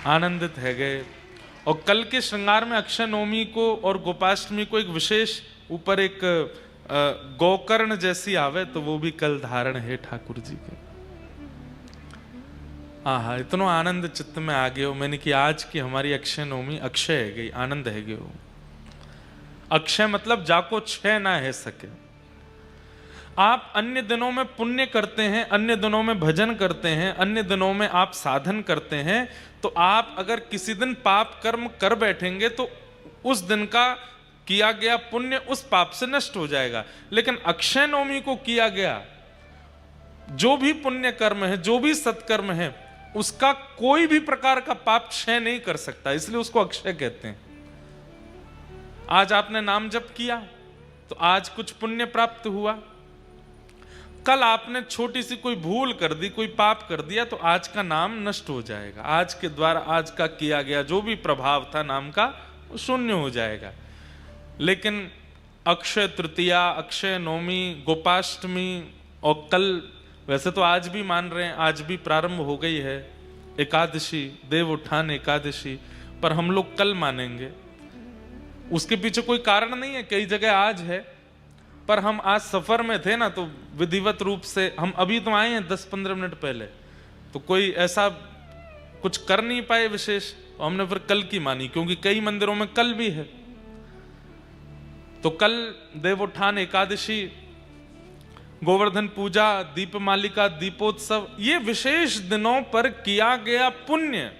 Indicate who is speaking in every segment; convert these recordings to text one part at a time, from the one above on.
Speaker 1: आनंदित है गए। और कल के श्रृंगार में अक्षय नवमी को और गोपाष्टमी को एक विशेष ऊपर एक गोकर्ण जैसी आवे तो वो भी कल धारण है ठाकुर जी के। हाँ, इतना आनंद चित्त में आ गयो मैंने कि आज की हमारी अक्षय नवमी अक्षय है गई, आनंद है गयो। अक्षय मतलब जाको क्षय ना है सके। आप अन्य दिनों में पुण्य करते हैं, अन्य दिनों में भजन करते हैं, अन्य दिनों में आप साधन करते हैं, तो आप अगर किसी दिन पाप कर्म कर बैठेंगे तो उस दिन का किया गया पुण्य उस पाप से नष्ट हो जाएगा। लेकिन अक्षय नवमी को किया गया जो भी पुण्य कर्म है, जो भी सत्कर्म है, उसका कोई भी प्रकार का पाप क्षय नहीं कर सकता, इसलिए उसको अक्षय कहते हैं। आज आपने नाम जप किया तो आज कुछ पुण्य प्राप्त हुआ, कल आपने छोटी सी कोई भूल कर दी, कोई पाप कर दिया, तो आज का नाम नष्ट हो जाएगा। आज के द्वारा आज का किया गया जो भी प्रभाव था नाम का वो शून्य हो जाएगा। लेकिन अक्षय तृतीया, अक्षय नवमी, गोपाष्टमी और कल, वैसे तो आज भी मान रहे हैं, आज भी प्रारंभ हो गई है एकादशी, देव उत्थान एकादशी, पर हम लोग कल मानेंगे। उसके पीछे कोई कारण नहीं है, कई जगह आज है, पर हम आज सफर में थे ना, तो विधिवत रूप से हम अभी तो आए हैं 10-15 मिनट पहले, तो कोई ऐसा कुछ कर नहीं पाए विशेष, तो हमने फिर कल की मानी, क्योंकि कई मंदिरों में कल भी है। तो कल देवोत्थान एकादशी, गोवर्धन पूजा, दीपमालिका, दीपोत्सव, ये विशेष दिनों पर किया गया पुण्य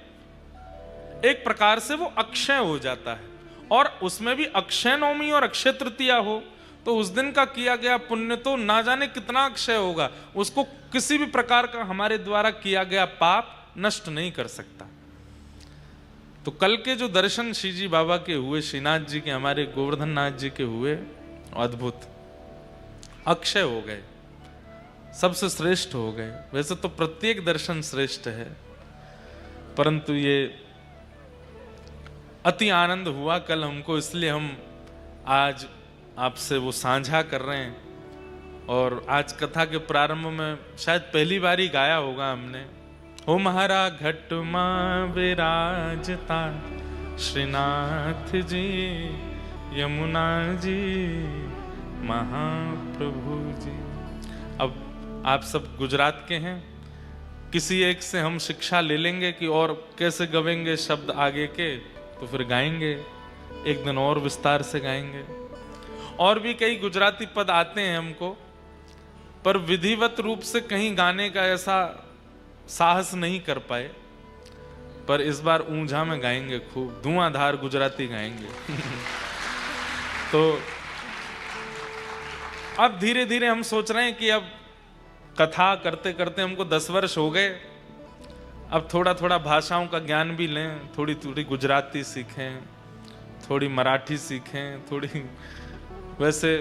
Speaker 1: एक प्रकार से वो अक्षय हो जाता है। और उसमें भी अक्षय नवमी और अक्षय तृतीया हो तो उस दिन का किया गया पुण्य तो ना जाने कितना अक्षय होगा, उसको किसी भी प्रकार का हमारे द्वारा किया गया पाप नष्ट नहीं कर सकता। तो कल के जो दर्शन श्री जी बाबा के हुए, श्रीनाथ जी के, हमारे गोवर्धन नाथ जी के हुए, अद्भुत अक्षय हो गए, सबसे श्रेष्ठ हो गए। वैसे तो प्रत्येक दर्शन श्रेष्ठ है, परंतु ये अति आनंद हुआ कल हमको, इसलिए हम आज आपसे वो साझा कर रहे हैं। और आज कथा के प्रारंभ में शायद पहली बार ही गाया होगा हमने, हो महारा घट मां विराजता श्रीनाथ जी, यमुना जी, महाप्रभु जी। अब आप सब गुजरात के हैं, किसी एक से हम शिक्षा ले लेंगे कि और कैसे गवेंगे शब्द आगे के, तो फिर गाएंगे, एक दिन और विस्तार से गाएंगे। और भी कई गुजराती पद आते हैं हमको, पर विधिवत रूप से कहीं गाने का ऐसा साहस नहीं कर पाए, पर इस बार ऊंझा में गाएंगे, खूब धुआंधार गुजराती गाएंगे। तो अब धीरे धीरे हम सोच रहे हैं कि अब कथा करते करते हमको 10 वर्ष हो गए, अब थोड़ा थोड़ा भाषाओं का ज्ञान भी लें, थोड़ी थोड़ी गुजराती सीखें, थोड़ी मराठी सीखें, थोड़ी, वैसे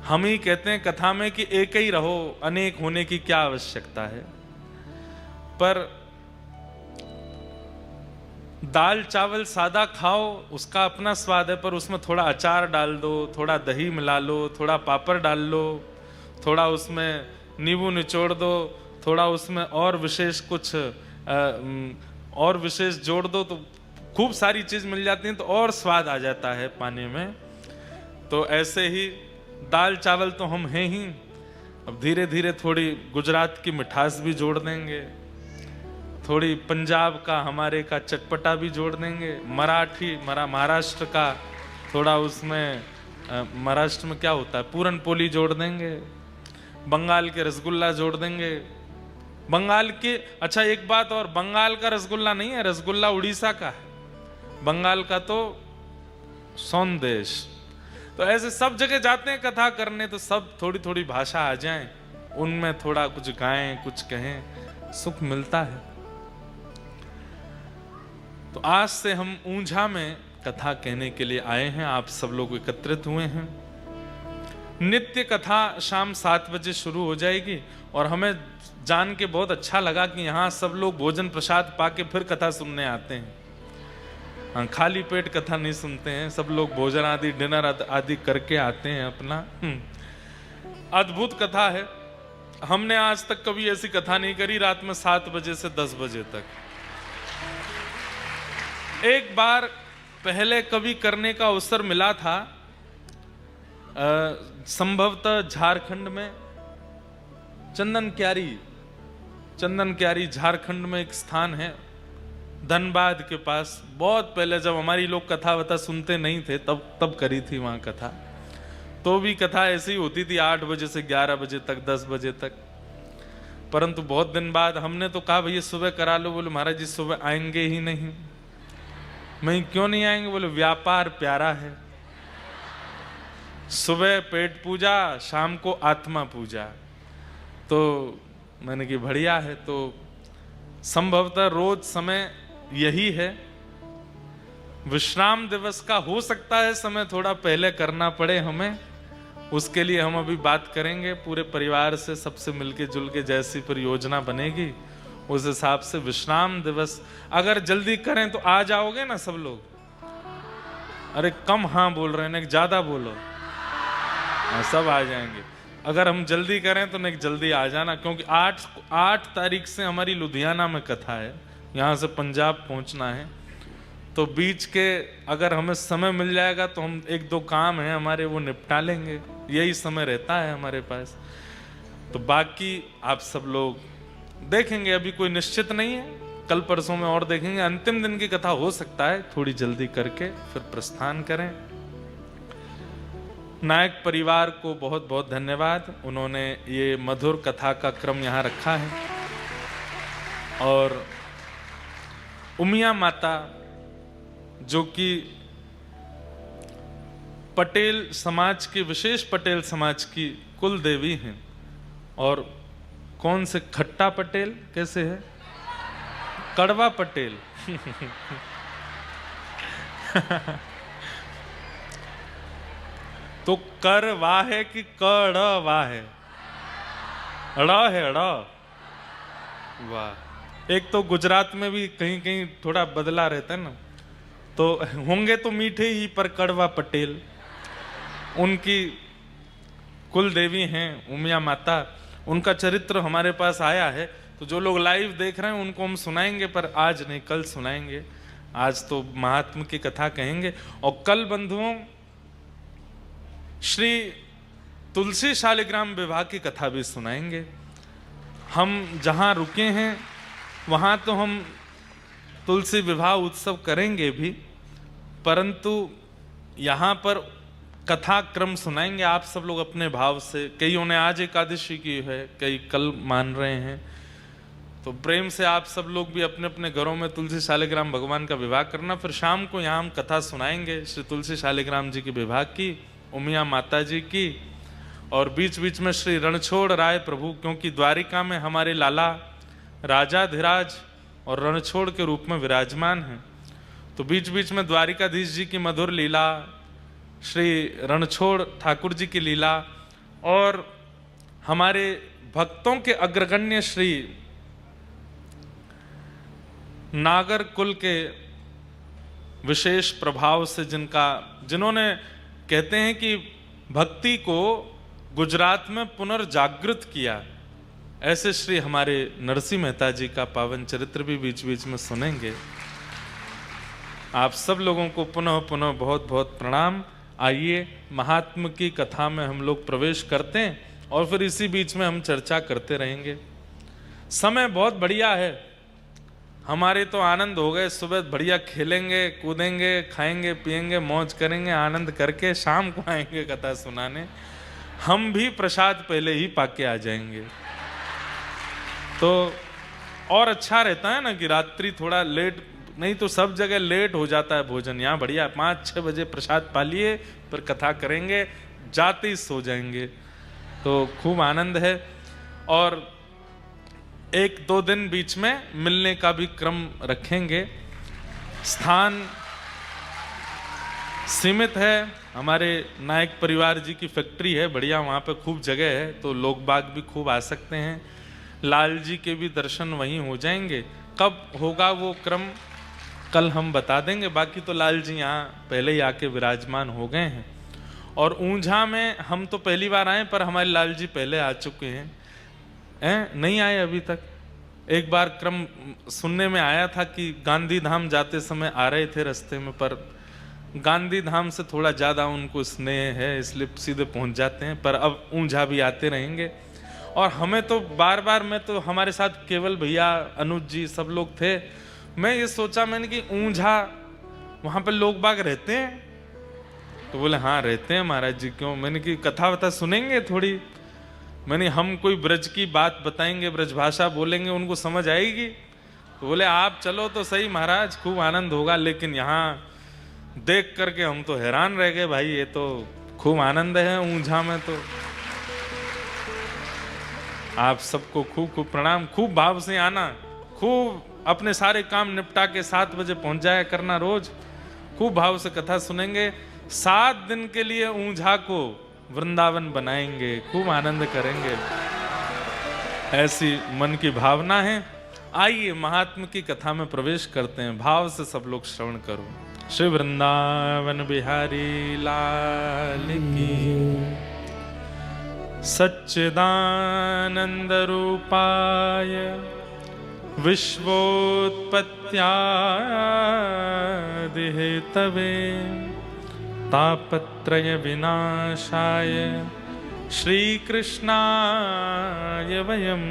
Speaker 1: हम ही कहते हैं कथा में कि एक ही रहो, अनेक होने की क्या आवश्यकता है। पर दाल चावल सादा खाओ, उसका अपना स्वाद है, पर उसमें थोड़ा अचार डाल दो, थोड़ा दही मिला लो, थोड़ा पापड़ डाल लो, थोड़ा उसमें नींबू निचोड़ दो, थोड़ा उसमें और विशेष कुछ और विशेष जोड़ दो, तो खूब सारी चीज मिल जाती हैं, तो और स्वाद आ जाता है पाने में। तो ऐसे ही दाल चावल तो हम हैं ही, अब धीरे धीरे थोड़ी गुजरात की मिठास भी जोड़ देंगे, थोड़ी पंजाब का हमारे का चटपटा भी जोड़ देंगे, मराठी महाराष्ट्र का थोड़ा उसमें महाराष्ट्र में क्या होता है पूरन पोली जोड़ देंगे, बंगाल के रसगुल्ला जोड़ देंगे, बंगाल के, अच्छा एक बात और, बंगाल का रसगुल्ला नहीं है, रसगुल्ला उड़ीसा का है, बंगाल का तो सौंदेश। तो ऐसे सब जगह जाते हैं कथा करने, तो सब थोड़ी थोड़ी भाषा आ जाए, उनमें थोड़ा कुछ गाएं, कुछ कहें, सुख मिलता है। तो आज से हम ऊंझा में कथा कहने के लिए आए हैं, आप सब लोग एकत्रित हुए हैं। नित्य कथा शाम 7 बजे शुरू हो जाएगी, और हमें जान के बहुत अच्छा लगा कि यहाँ सब लोग भोजन प्रसाद पाके फिर कथा सुनने आते हैं। हाँ, खाली पेट कथा नहीं सुनते हैं, सब लोग भोजन आदि डिनर आदि करके आते हैं अपना। अद्भुत कथा है, हमने आज तक कभी ऐसी कथा नहीं करी रात में 7 बजे से 10 बजे तक। एक बार पहले कभी करने का अवसर मिला था, संभवतः झारखंड में चंदन क्यारी झारखंड में एक स्थान है, धनबाद के पास। बहुत पहले जब हमारी लोग कथा वथा सुनते नहीं थे तब करी थी वहां कथा। तो भी कथा ऐसी होती थी 8 बजे से 11 बजे तक, 10 बजे तक। परंतु बहुत दिन बाद हमने तो कहा भैया सुबह करा लो। बोले महाराज जी सुबह आएंगे ही नहीं। मैं क्यों नहीं आएंगे? बोले व्यापार प्यारा है, सुबह पेट पूजा, शाम को आत्मा पूजा। तो मैंने कि बढ़िया है। तो संभवतः रोज समय यही है। विश्राम दिवस का हो सकता है समय थोड़ा पहले करना पड़े हमें, उसके लिए हम अभी बात करेंगे पूरे परिवार से, सबसे मिलके जुल के जैसी परियोजना बनेगी उस हिसाब से विश्राम दिवस अगर जल्दी करें तो आ जाओगे ना सब लोग? अरे कम हाँ बोल रहे हैं, ज्यादा बोलो। सब आ जाएंगे अगर हम जल्दी करें तो नहीं, जल्दी आ जाना, क्योंकि 8 तारीख से हमारी लुधियाना में कथा है, यहाँ से पंजाब पहुँचना है। तो बीच के अगर हमें समय मिल जाएगा तो हम 1-2 काम हैं हमारे वो निपटा लेंगे, यही समय रहता है हमारे पास। तो बाकी आप सब लोग देखेंगे, अभी कोई निश्चित नहीं है, कल परसों में और देखेंगे। अंतिम दिन की कथा हो सकता है थोड़ी जल्दी करके फिर प्रस्थान करें। नायक परिवार को बहुत बहुत धन्यवाद, उन्होंने ये मधुर कथा का क्रम यहाँ रखा है। और उमिया माता जो कि पटेल समाज की, विशेष पटेल समाज की कुल देवी हैं। और कौन से खट्टा पटेल कैसे है? कड़वा पटेल तो कर वाह है कि कड़ वाह है? ड़ है ड़। वाह। एक तो गुजरात में भी कहीं कहीं थोड़ा बदला रहता है ना, तो होंगे तो मीठे ही पर कड़वा पटेल। उनकी कुल देवी हैं उमिया माता, उनका चरित्र हमारे पास आया है। तो जो लोग लाइव देख रहे हैं उनको हम सुनाएंगे, पर आज नहीं कल सुनाएंगे। आज तो महात्मा की कथा कहेंगे। और कल बंधुओं श्री तुलसी शालिग्राम विवाह की कथा भी सुनाएंगे। हम जहाँ रुके हैं वहाँ तो हम तुलसी विवाह उत्सव करेंगे भी, परंतु यहाँ पर कथा क्रम सुनाएंगे आप सब लोग अपने भाव से। कईयों ने आज एकादशी की है, कई कल मान रहे हैं। तो प्रेम से आप सब लोग भी अपने अपने घरों में तुलसी शालिग्राम भगवान का विवाह करना। फिर शाम को यहाँ हम कथा सुनाएंगे श्री तुलसी शालिग्राम जी के विवाह की, उमिया माता जी की। और बीच बीच में श्री रणछोड़ राय प्रभु, क्योंकि द्वारिका में हमारे लाला राजाधिराज और रणछोड़ के रूप में विराजमान हैं। तो बीच बीच में द्वारिकाधीश जी की मधुर लीला, श्री रणछोड़ ठाकुर जी की लीला, और हमारे भक्तों के अग्रगण्य श्री नागर कुल के विशेष प्रभाव से जिन्होंने कहते हैं कि भक्ति को गुजरात में पुनर्जागृत किया, ऐसे श्री हमारे नरसिंह मेहता जी का पावन चरित्र भी बीच बीच में सुनेंगे। आप सब लोगों को पुनः पुनः बहुत बहुत प्रणाम। आइए महात्मा की कथा में हम लोग प्रवेश करते हैं और फिर इसी बीच में हम चर्चा करते रहेंगे। समय बहुत बढ़िया है, हमारे तो आनंद हो गए। सुबह बढ़िया खेलेंगे, कूदेंगे, खाएंगे, पिएंगे, मौज करेंगे, आनंद करके शाम को आएंगे कथा सुनाने। हम भी प्रसाद पहले ही पाके आ जाएंगे। तो और अच्छा रहता है ना कि रात्रि थोड़ा लेट, नहीं तो सब जगह लेट हो जाता है भोजन। यहाँ बढ़िया 5-6 बजे प्रसाद पा लिए, फिर कथा करेंगे, जाते ही सो जाएंगे। तो खूब आनंद है। और 1-2 दिन बीच में मिलने का भी क्रम रखेंगे। स्थान सीमित है, हमारे नायक परिवार जी की फैक्ट्री है बढ़िया, वहाँ पे खूब जगह है, तो लोग बाग भी खूब आ सकते हैं। लाल जी के भी दर्शन वहीं हो जाएंगे। कब होगा वो क्रम कल हम बता देंगे। बाकी तो लाल जी यहाँ पहले ही आके विराजमान हो गए हैं। और ऊंझा में हम तो पहली बार आए, पर हमारे लाल जी पहले आ चुके हैं। नहीं आए अभी तक? एक बार क्रम सुनने में आया था कि गांधी धाम जाते समय आ रहे थे रास्ते में, पर गांधी धाम से थोड़ा ज़्यादा उनको स्नेह है इसलिए सीधे पहुंच जाते हैं, पर अब ऊंझा भी आते रहेंगे। और हमें तो बार बार, मैं तो हमारे साथ केवल भैया, अनुज जी, सब लोग थे। मैं ये सोचा मैंने कि ऊंझा वहाँ पे लोग बाग रहते हैं? तो बोले हाँ रहते हैं महाराज जी। क्यों? मैंने कि कथा वथा सुनेंगे थोड़ी। मैंने हम कोई ब्रज की बात बताएंगे, ब्रज भाषा बोलेंगे, उनको समझ आएगी। तो बोले आप चलो तो सही महाराज, खूब आनंद होगा। लेकिन यहाँ देख करके हम तो हैरान रह गए, भाई ये तो खूब आनंद है ऊंझा में। तो आप सबको खूब खूब प्रणाम, खूब भाव से आना, खूब अपने सारे काम निपटा के 7 बजे पहुंच जाया करना रोज। खूब भाव से कथा सुनेंगे। 7 दिन के लिए ऊंझा को वृंदावन बनाएंगे, खूब आनंद करेंगे, ऐसी मन की भावना है। आइए महात्मा की कथा में प्रवेश करते हैं। भाव से सब लोग श्रवण करो। श्री वृंदावन बिहारी लाल की, सच्चिदानंद रूपाय विश्वोत्पत्त्यादि हेतवे तापत्रय विनाशाय श्रीकृष्णाय वयं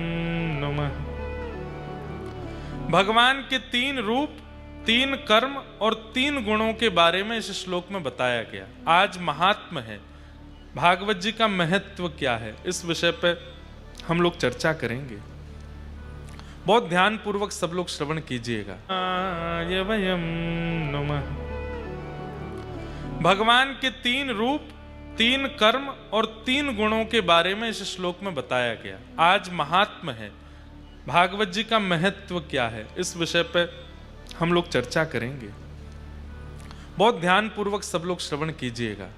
Speaker 1: नुमः। भगवान के 3 रूप, 3 कर्म और 3 गुणों के बारे में इस श्लोक में बताया गया। आज महात्म है, भागवत जी का महत्व क्या है, इस विषय पे हम लोग चर्चा करेंगे। बहुत ध्यान पूर्वक सब लोग श्रवण कीजिएगा। वयं नुमः। भगवान के 3 रूप, 3 कर्म और 3 गुणों के बारे में इस श्लोक में बताया गया। आज महात्म है, भागवत जी का महत्व क्या है, इस विषय पे हम लोग चर्चा करेंगे। बहुत ध्यान पूर्वक सब लोग श्रवण कीजिएगा।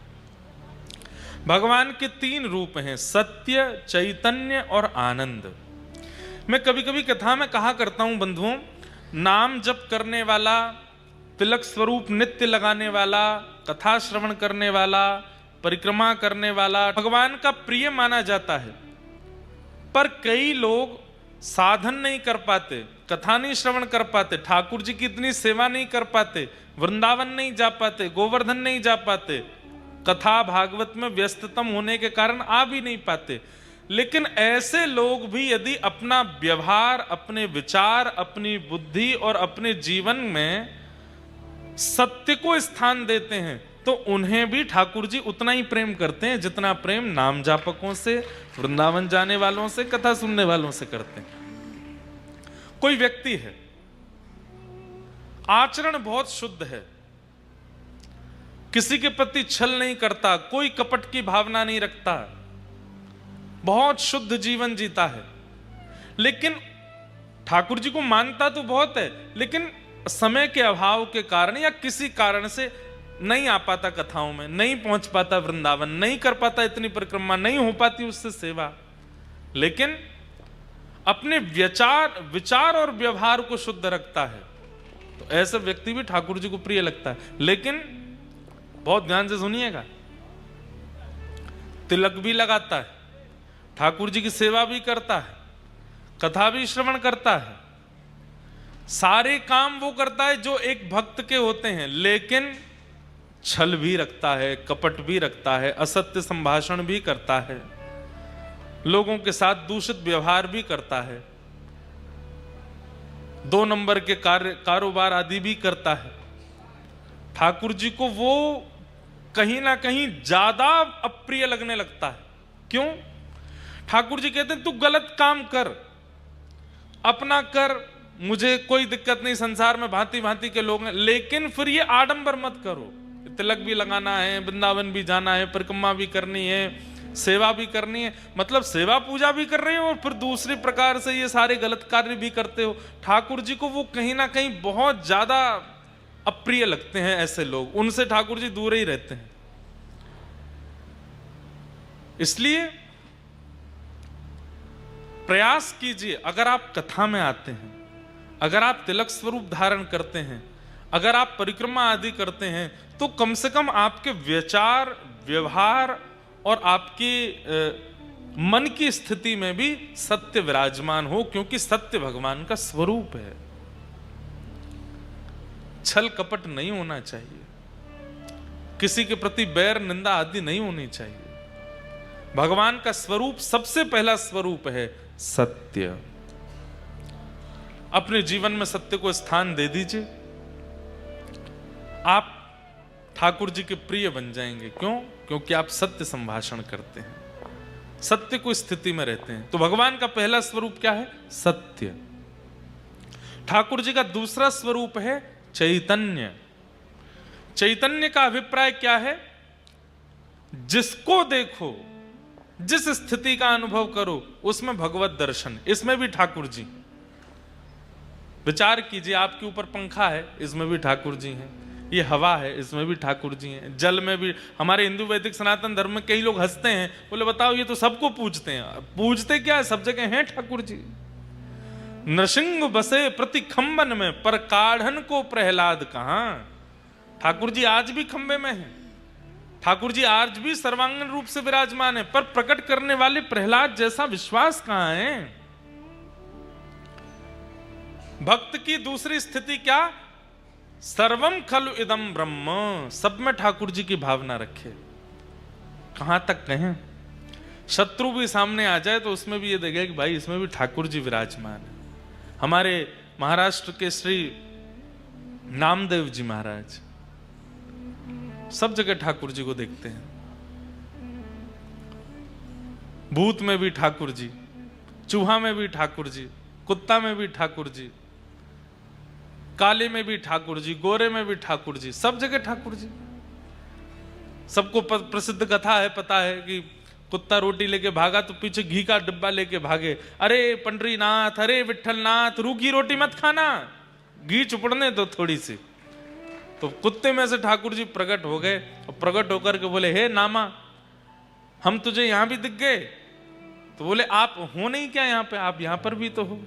Speaker 1: भगवान के 3 रूप हैं, सत्य, चैतन्य और आनंद। मैं कभी कभी कथा में कहा करता हूं बंधुओं, नाम जप करने वाला, तिलक स्वरूप नित्य लगाने वाला, कथा श्रवण करने वाला, परिक्रमा करने वाला भगवान का प्रिय माना जाता है। पर कई लोग साधन नहीं कर पाते, कथा नहीं श्रवण कर पाते, ठाकुर जी की इतनी सेवा नहीं कर पाते, वृंदावन नहीं जा पाते, गोवर्धन नहीं जा पाते, कथा भागवत में व्यस्ततम होने के कारण आ भी नहीं पाते। लेकिन ऐसे लोग भी यदि अपना व्यवहार, अपने विचार, अपनी बुद्धि और अपने जीवन में सत्य को स्थान देते हैं तो उन्हें भी ठाकुर जी उतना ही प्रेम करते हैं जितना प्रेम नाम जापकों से, वृंदावन जाने वालों से, कथा सुनने वालों से करते हैं। कोई व्यक्ति है, आचरण बहुत शुद्ध है, किसी के प्रति छल नहीं करता, कोई कपट की भावना नहीं रखता, बहुत शुद्ध जीवन जीता है, लेकिन ठाकुर जी को मानता तो बहुत है, लेकिन समय के अभाव के कारण या किसी कारण से नहीं आ पाता कथाओं में, नहीं पहुंच पाता वृंदावन, नहीं कर पाता इतनी परिक्रमा, नहीं हो पाती उससे सेवा। लेकिन अपने विचार और व्यवहार को शुद्ध रखता है, तो ऐसा व्यक्ति भी ठाकुर जी को प्रिय लगता है। लेकिन बहुत ध्यान से सुनिएगा, तिलक भी लगाता है, ठाकुर जी की सेवा भी करता है, कथा भी श्रवण करता है, सारे काम वो करता है जो एक भक्त के होते हैं, लेकिन छल भी रखता है, कपट भी रखता है, असत्य संभाषण भी करता है, लोगों के साथ दूषित व्यवहार भी करता है, 2 नंबर के कारोबार आदि भी करता है। ठाकुर जी को वो कहीं ना कहीं ज्यादा अप्रिय लगने लगता है। क्यों? ठाकुर जी कहते हैं तू गलत काम कर, अपना कर, मुझे कोई दिक्कत नहीं, संसार में भांति भांति के लोग हैं, लेकिन फिर ये आडंबर मत करो। तिलक भी लगाना है, वृंदावन भी जाना है, परिक्रमा भी करनी है, सेवा भी करनी है, मतलब सेवा पूजा भी कर रहे हो और फिर दूसरी प्रकार से ये सारे गलत कार्य भी करते हो। ठाकुर जी को वो कहीं ना कहीं बहुत ज्यादा अप्रिय लगते हैं ऐसे लोग, उनसे ठाकुर जी दूर ही रहते हैं। इसलिए प्रयास कीजिए, अगर आप कथा में आते हैं, अगर आप तिलक स्वरूप धारण करते हैं, अगर आप परिक्रमा आदि करते हैं, तो कम से कम आपके विचार, व्यवहार और आपकी मन की स्थिति में भी सत्य विराजमान हो, क्योंकि सत्य भगवान का स्वरूप है। छल कपट नहीं होना चाहिए, किसी के प्रति बैर निंदा आदि नहीं होनी चाहिए। भगवान का स्वरूप, सबसे पहला स्वरूप है सत्य। अपने जीवन में सत्य को स्थान दे दीजिए, आप ठाकुर जी के प्रिय बन जाएंगे। क्यों? क्योंकि आप सत्य संभाषण करते हैं, सत्य को स्थिति में रहते हैं। तो भगवान का पहला स्वरूप क्या है? सत्य। ठाकुर जी का दूसरा स्वरूप है चैतन्य। चैतन्य का अभिप्राय क्या है? जिसको देखो, जिस स्थिति का अनुभव करो, उसमें भगवत दर्शन। इसमें भी ठाकुर जी। विचार कीजिए, आपके ऊपर पंखा है, इसमें भी ठाकुर जी हैं। ये हवा है, इसमें भी ठाकुर जी हैं। जल में भी। हमारे हिंदू वैदिक सनातन धर्म में कई लोग हंसते हैं, बोले बताओ ये तो सबको पूजते हैं। पूजते क्या है? सब जगह हैं ठाकुर जी। नृसिंह बसे प्रति खंबन में, पर काढ़न को प्रहलाद कहां। ठाकुर जी आज भी खंबे में हैं, ठाकुर जी आज भी सर्वांगीण रूप से विराजमान है, पर प्रकट करने वाले प्रहलाद जैसा विश्वास कहां है? भक्त की दूसरी स्थिति क्या? सर्वम खलु इदम ब्रह्म। सब में ठाकुर जी की भावना रखे। कहां तक कहें? शत्रु भी सामने आ जाए तो उसमें भी ये देखेगा कि भाई इसमें भी ठाकुर जी विराजमान है। हमारे महाराष्ट्र के श्री नामदेव जी महाराज सब जगह ठाकुर जी को देखते हैं। भूत में भी ठाकुर जी, चूहा में भी ठाकुर जी, कुत्ता में भी ठाकुर जी, काले में भी ठाकुर जी, गोरे में भी ठाकुर जी, सब जगह ठाकुर जी। सबको प्रसिद्ध कथा है, पता है कि कुत्ता रोटी लेके भागा तो पीछे घी का डिब्बा लेके भागे। अरे पंडरीनाथ, अरे विठलनाथ, रूखी रोटी मत खाना, घी चुपड़ने दो थोड़ी सी। तो कुत्ते में से ठाकुर जी प्रकट हो गए और प्रकट होकर के बोले, हे नामा, हम तुझे यहां भी दिख गए। तो बोले आप हो नहीं क्या यहाँ पे? आप यहां पर भी तो हो।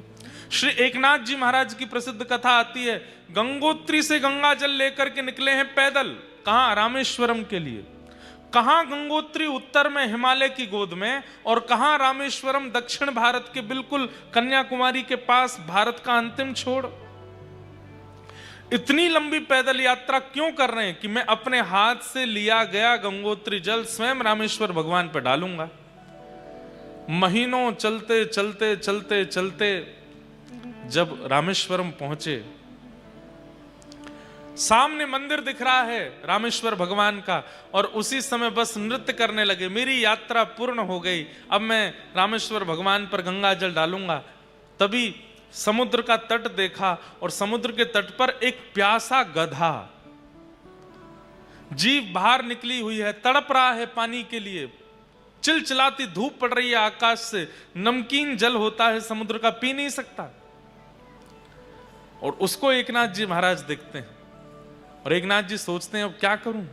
Speaker 1: श्री एकनाथ जी महाराज की प्रसिद्ध कथा आती है, गंगोत्री से गंगा जल लेकर के निकले हैं पैदल। कहां? रामेश्वरम के लिए। कहां गंगोत्री? उत्तर में हिमालय की गोद में, और कहां रामेश्वरम? दक्षिण भारत के बिल्कुल कन्याकुमारी के पास, भारत का अंतिम छोड़। इतनी लंबी पैदल यात्रा क्यों कर रहे हैं? कि मैं अपने हाथ से लिया गया गंगोत्री जल स्वयं रामेश्वर भगवान पर डालूंगा। महीनों चलते चलते चलते चलते जब रामेश्वरम पहुंचे, सामने मंदिर दिख रहा है रामेश्वर भगवान का, और उसी समय बस नृत्य करने लगे। मेरी यात्रा पूर्ण हो गई, अब मैं रामेश्वर भगवान पर गंगा जल डालूंगा। तभी समुद्र का तट देखा, और समुद्र के तट पर एक प्यासा गधा, जीभ बाहर निकली हुई है, तड़प रहा है पानी के लिए। चिलचिलाती धूप पड़ रही है आकाश से, नमकीन जल होता है समुद्र का, पी नहीं सकता। और उसको एकनाथ जी महाराज देखते हैं, और एकनाथ जी सोचते हैं अब क्या करूं?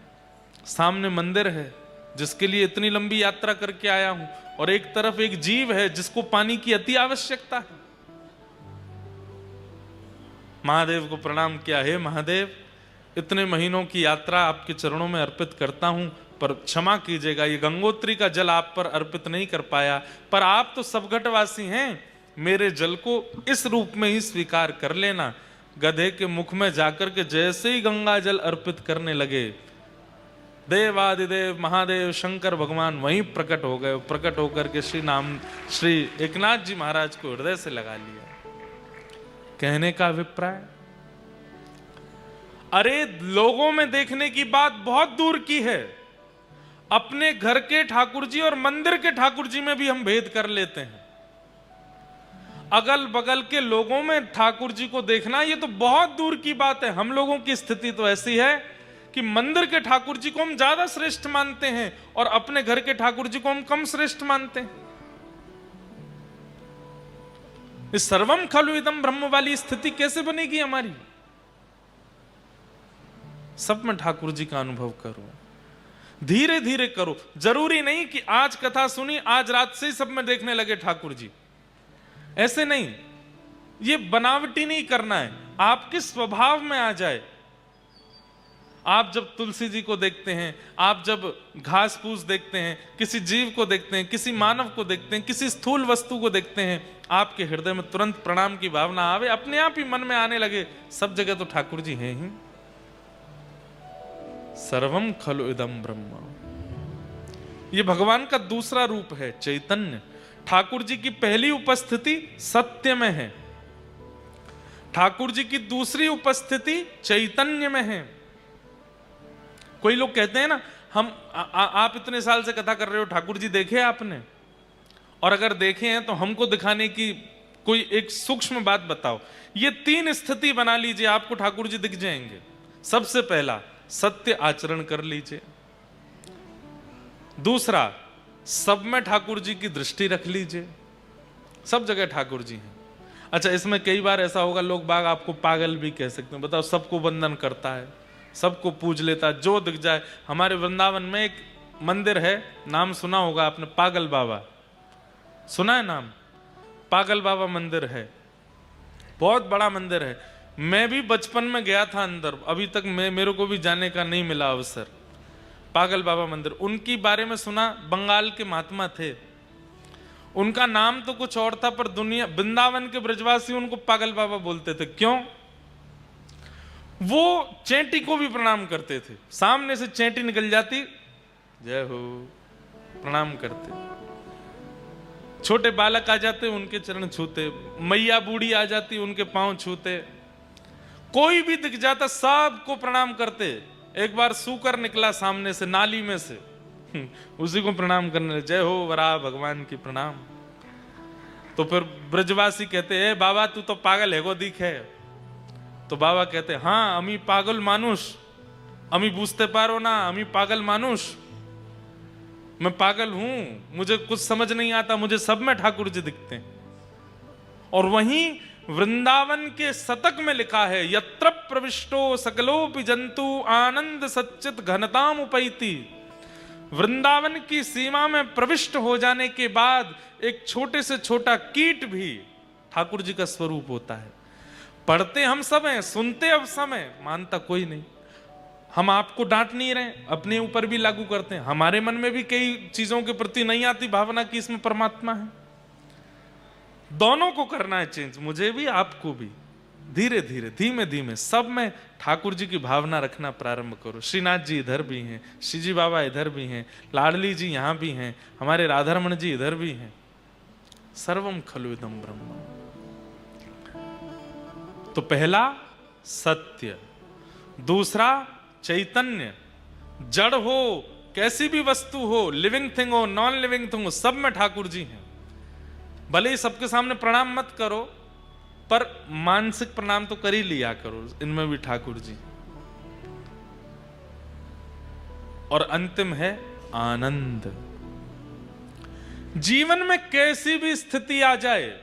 Speaker 1: सामने मंदिर है जिसके लिए इतनी लंबी यात्रा करके आया हूं, और एक तरफ एक जीव है जिसको पानी की अति आवश्यकता है। महादेव को प्रणाम किया, हे महादेव, इतने महीनों की यात्रा आपके चरणों में अर्पित करता हूं, पर क्षमा कीजिएगा, ये गंगोत्री का जल आप पर अर्पित नहीं कर पाया, पर आप तो सबघटवासी हैं, मेरे जल को इस रूप में ही स्वीकार कर लेना। गधे के मुख में जाकर के जैसे ही गंगा जल अर्पित करने लगे, देवादिदेव महादेव शंकर भगवान वहीं प्रकट हो गए। प्रकट होकर के श्री एकनाथ जी महाराज को हृदय से लगा लिया। कहने का अभिप्राय, अरे लोगों में देखने की बात बहुत दूर की है, अपने घर के ठाकुर जी और मंदिर के ठाकुर जी में भी हम भेद कर लेते हैं। अगल बगल के लोगों में ठाकुर जी को देखना ये तो बहुत दूर की बात है। हम लोगों की स्थिति तो ऐसी है कि मंदिर के ठाकुर जी को हम ज्यादा श्रेष्ठ मानते हैं और अपने घर के ठाकुर जी को हम कम श्रेष्ठ मानते हैं। इस सर्वम खलु इदम ब्रह्म वाली स्थिति कैसे बनेगी हमारी? सब में ठाकुर जी का अनुभव करो, धीरे धीरे करो। जरूरी नहीं कि आज कथा सुनी आज रात से ही सब में देखने लगे ठाकुर जी, ऐसे नहीं। ये बनावटी नहीं करना है, आपके स्वभाव में आ जाए। आप जब तुलसी जी को देखते हैं, आप जब घास फूस देखते हैं, किसी जीव को देखते हैं, किसी मानव को देखते हैं, किसी स्थूल वस्तु को देखते हैं, आपके हृदय में तुरंत प्रणाम की भावना आवे, अपने आप ही मन में आने लगे सब जगह तो ठाकुर जी हैं ही। सर्वम खलु इदम ब्रह्म, ये भगवान का दूसरा रूप है, चैतन्य। ठाकुर जी की पहली उपस्थिति सत्य में है, ठाकुर जी की दूसरी उपस्थिति चैतन्य में है। कोई लोग कहते हैं ना, आप इतने साल से कथा कर रहे हो, ठाकुर जी देखे आपने? और अगर देखे हैं तो हमको दिखाने की कोई एक सूक्ष्म बात बताओ। ये 3 स्थिति बना लीजिए, आपको ठाकुर जी दिख जाएंगे। सबसे पहला, सत्य आचरण कर लीजिए। दूसरा, सब में ठाकुर जी की दृष्टि रख लीजिए, सब जगह ठाकुर जी हैं। अच्छा, इसमें कई बार ऐसा होगा, लोग बाग आपको पागल भी कह सकते हैं। बताओ, सबको वंदन करता है, सबको पूज लेता है, जो दिख जाए। हमारे वृंदावन में एक मंदिर है, नाम सुना होगा आपने, पागल बाबा, सुना है नाम? पागल बाबा मंदिर है, बहुत बड़ा मंदिर है। मैं भी बचपन में गया था अंदर, अभी तक मेरे को भी जाने का नहीं मिला अवसर। पागल बाबा मंदिर, उनकी बारे में सुना, बंगाल के महात्मा थे, उनका नाम तो कुछ और था, पर दुनिया, वृंदावन के ब्रजवासी उनको पागल बाबा बोलते थे। क्यों? वो चेंटी को भी प्रणाम करते थे, सामने से चेंटी निकल जाती, जय हो, प्रणाम करते। छोटे बालक आ जाते, उनके चरण छूते, मैया बूढ़ी आ जाती, उनके पांव छूते, कोई भी दिख जाता सबको प्रणाम करते। एक बार सूकर निकला सामने से, नाली में से, उसी को प्रणाम करने लगे, जय हो वराह भगवान की प्रणाम। तो फिर ब्रजवासी कहते हैं, बाबा तू तो पागल है, गो दिखे। तो बाबा कहते, हाँ अमी पागल मानुष, अमी बूझते पारो ना, अमी पागल मानुष, मैं पागल हूं, मुझे कुछ समझ नहीं आता, मुझे सब में ठाकुर जी दिखते हैं। और वहीं वृंदावन के शतक में लिखा है, यत्र प्रविष्टो सकलोपि जंतु आनंद सच्चित घनताम उपैति। वृंदावन की सीमा में प्रविष्ट हो जाने के बाद एक छोटे से छोटा कीट भी ठाकुर जी का स्वरूप होता है। पढ़ते हम सब हैं, सुनते अब सब हैं, मानता कोई नहीं। हम आपको डांट नहीं रहे, अपने ऊपर भी लागू करते हैं। हमारे मन में भी कई चीजों के प्रति नहीं आती भावना कि इसमें परमात्मा है। दोनों को करना है चेंज, मुझे भी आपको भी। धीरे धीरे, धीमे धीमे सब में ठाकुर जी की भावना रखना प्रारंभ करो। श्रीनाथ जी इधर भी हैं, श्रीजी बाबा इधर भी हैं, लाडली जी यहां भी हैं, हमारे राधारमण जी इधर भी हैं। सर्वम खलु इदं ब्रह्म। तो पहला सत्य, दूसरा चैतन्य। जड़ हो, कैसी भी वस्तु हो, लिविंग थिंग हो, नॉन लिविंग थिंग हो, सब में ठाकुर जी हैं। भले ही सबके सामने प्रणाम मत करो, पर मानसिक प्रणाम तो कर ही लिया करो, इनमें भी ठाकुर जी। और अंतिम है आनंद। जीवन में कैसी भी स्थिति आ जाए,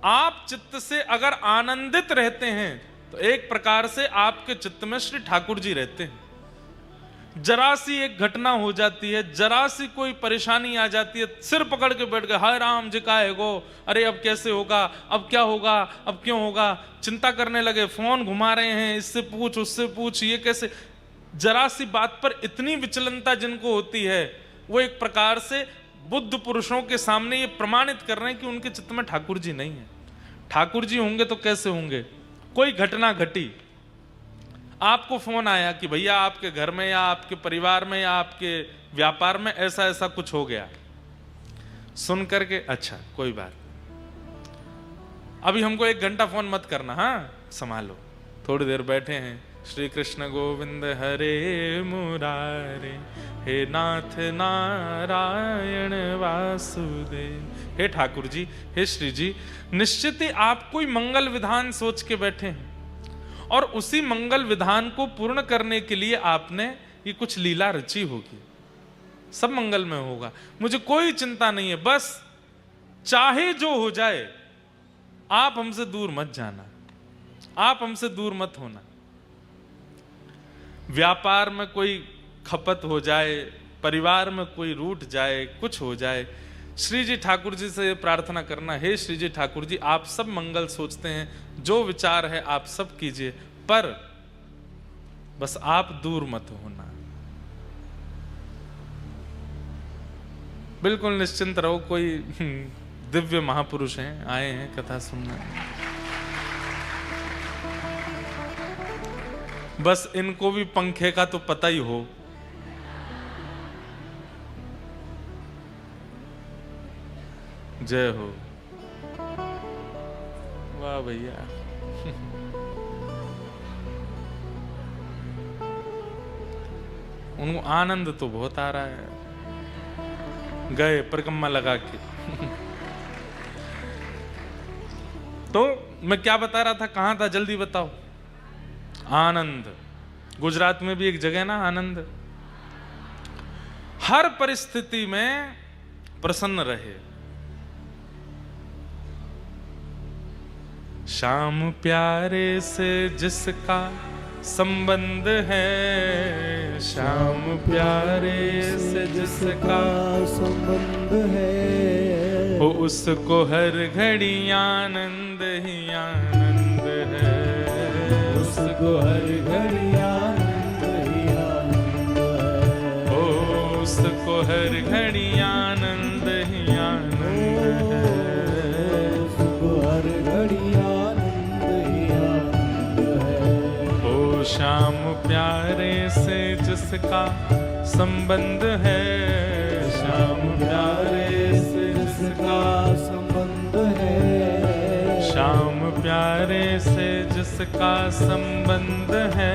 Speaker 1: आप चित्त से अगर आनंदित रहते हैं तो एक प्रकार से आपके चित्त में श्री ठाकुर जी रहते हैं। जरा सी एक घटना हो जाती है, जरा सी कोई परेशानी आ जाती है, सिर पकड़ के बैठ गए, हाय राम जी का है गो, अरे अब कैसे होगा, अब क्या होगा, अब क्यों होगा, चिंता करने लगे, फोन घुमा रहे हैं, इससे पूछ उससे पूछ, ये कैसे। जरा सी बात पर इतनी विचलनता जिनको होती है, वो एक प्रकार से बुद्ध पुरुषों के सामने ये प्रमाणित कर रहे हैं कि उनके चित्त में ठाकुर जी नहीं है। ठाकुर जी होंगे तो कैसे होंगे? कोई घटना घटी, आपको फोन आया कि भैया आपके घर में या आपके परिवार में या आपके व्यापार में ऐसा ऐसा कुछ हो गया, सुन करके अच्छा कोई बात, अभी हमको 1 घंटा फोन मत करना, हाँ संभालो, थोड़ी देर बैठे हैं, श्री कृष्ण गोविंद हरे मुरारे, हे नाथ नारायण वासुदेव। हे ठाकुर जी, हे श्री जी, निश्चित ही आप कोई मंगल विधान सोच के बैठे हैं और उसी मंगल विधान को पूर्ण करने के लिए आपने ये कुछ लीला रची होगी, सब मंगल में होगा, मुझे कोई चिंता नहीं है, बस चाहे जो हो जाए आप हमसे दूर मत जाना, आप हमसे दूर मत होना। व्यापार में कोई खपत हो जाए, परिवार में कोई रूठ जाए, कुछ हो जाए, श्री जी ठाकुर जी से प्रार्थना करना, हे श्री जी ठाकुर जी, आप सब मंगल सोचते हैं, जो विचार है आप सब कीजिए, पर बस आप दूर मत होना। बिल्कुल निश्चिंत रहो, कोई दिव्य महापुरुष हैं, आए हैं कथा सुनने। बस इनको भी पंखे का तो पता ही हो। जय हो। वाह भैया। उनको आनंद तो बहुत आ रहा है, गए परिक्रमा लगा के। तो मैं क्या बता रहा था, कहां था, जल्दी बताओ। आनंद। गुजरात में भी एक जगह ना आनंद। हर परिस्थिति में प्रसन्न रहे। श्याम प्यारे से जिसका संबंध है, श्याम प्यारे से जिसका
Speaker 2: संबंध है,
Speaker 1: वो उसको हर घड़ी आनंद ही आनंद है।
Speaker 2: उसको हर घड़ी आनंद ही आनंद है।
Speaker 1: ओ उसको हर घड़ी आनंद ही आनंद है।
Speaker 2: उसको हर घड़ी आनंद ही आनंद है।
Speaker 1: ओ श्याम प्यारे से जिसका संबंध है, श्याम प्यारे से जिसका
Speaker 2: संबंध है,
Speaker 1: श्याम प्यारे से जिसका संबंध है,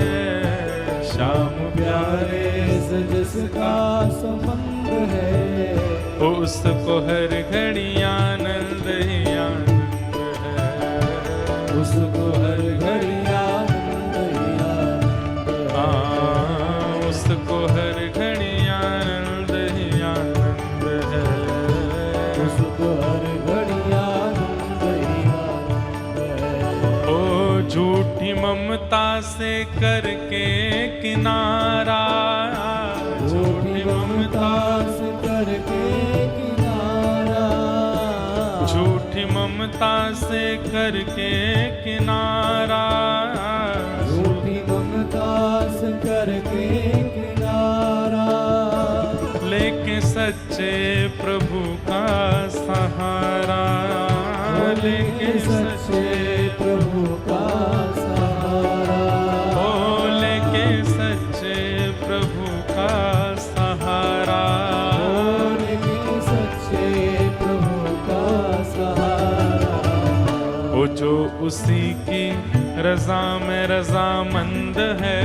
Speaker 1: श्याम प्यारे
Speaker 2: से जिसका संबंध है,
Speaker 1: उसको हर घड़ी आनंद ही आनंद है।
Speaker 2: उसको हर घड़ी आनंद ही आनंद है।
Speaker 1: उसको हर घड़ी आनंद ही आनंद है।
Speaker 2: उसको हर घड़ी आनंद ही आनंद है।
Speaker 1: ओ झूठी ममता से करके किनारा, झूठी ममता
Speaker 2: से करके किनारा,
Speaker 1: झूठी ममता से करके किनारा,
Speaker 2: झूठी ममता से करके किनारा,
Speaker 1: लेके सच्चे प्रभु का सहारा, लेके सच्चे
Speaker 2: प्रभु का सहारा,
Speaker 1: ओ लेके सच्चे प्रभु का सहारा,
Speaker 2: लेके सच्चे प्रभु का सहारा,
Speaker 1: ओ जो उसी की रजा में रजामंद है,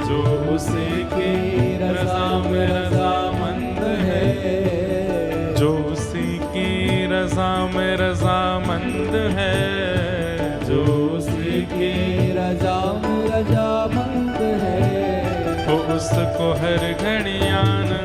Speaker 1: जो उसी की रजा में रजामंद है, जो उसी की रजा में रजामंद है, जो उसी की
Speaker 2: रजामंद है,
Speaker 1: उसको हर घड़ी आनंद